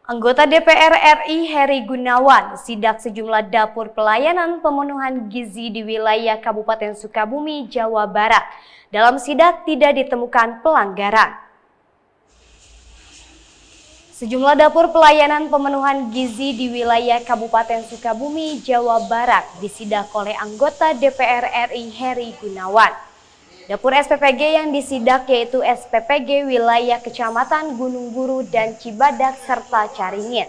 Anggota DPR RI Heri Gunawan sidak sejumlah dapur pelayanan pemenuhan gizi di wilayah Kabupaten Sukabumi, Jawa Barat. Dalam sidak tidak ditemukan pelanggaran. Sejumlah dapur pelayanan pemenuhan gizi di wilayah Kabupaten Sukabumi, Jawa Barat disidak oleh anggota DPR RI Heri Gunawan. Dapur SPPG yang disidak yaitu SPPG wilayah Kecamatan Gunung Guru dan Cibadak serta Caringin.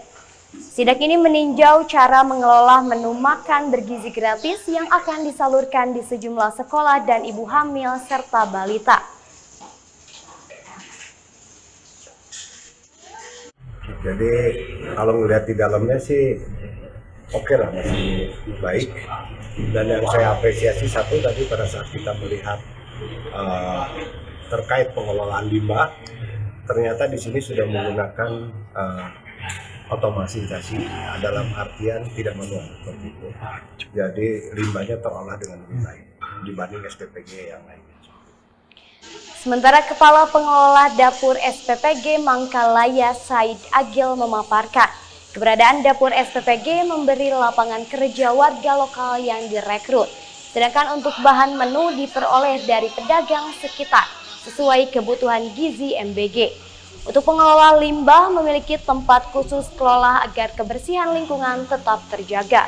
Sidak ini meninjau cara mengelola menu makan bergizi gratis yang akan disalurkan di sejumlah sekolah dan ibu hamil serta balita. Jadi kalau melihat di dalamnya sih oke lah, masih baik. Dan yang saya apresiasi satu tadi pada saat kita melihat terkait pengelolaan limbah, ternyata di sini sudah menggunakan otomatisasi dalam artian tidak manual seperti itu. Jadi limbahnya terolah dengan lebih baik dibanding SPPG yang lain. Sementara Kepala Pengelola Dapur SPPG Mangkalaya Said Agil memaparkan, keberadaan Dapur SPPG memberi lapangan kerja warga lokal yang direkrut. Sedangkan untuk bahan menu diperoleh dari pedagang sekitar sesuai kebutuhan gizi MBG. Untuk pengelola limbah memiliki tempat khusus kelola agar kebersihan lingkungan tetap terjaga.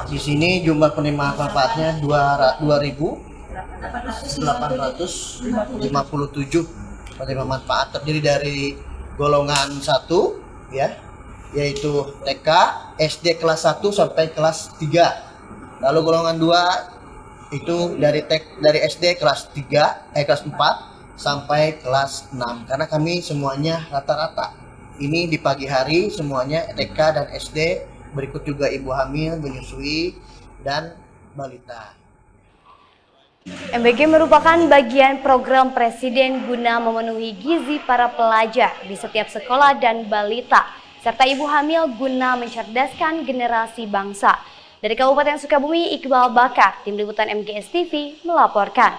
Di sini jumlah penerima manfaatnya 2.857 penerima manfaat, terdiri dari golongan 1 ya, yaitu TK, SD kelas 1 sampai kelas 3. Lalu golongan 2 itu dari SD kelas 4 sampai kelas 6. Karena kami semuanya rata-rata. Ini di pagi hari semuanya TK dan SD, berikut juga ibu hamil, menyusui, dan balita. MBG merupakan bagian program Presiden guna memenuhi gizi para pelajar di setiap sekolah dan balita, serta ibu hamil guna mencerdaskan generasi bangsa. Dari Kabupaten Sukabumi, Iqbal Bakar, Tim Liputan MGS TV melaporkan.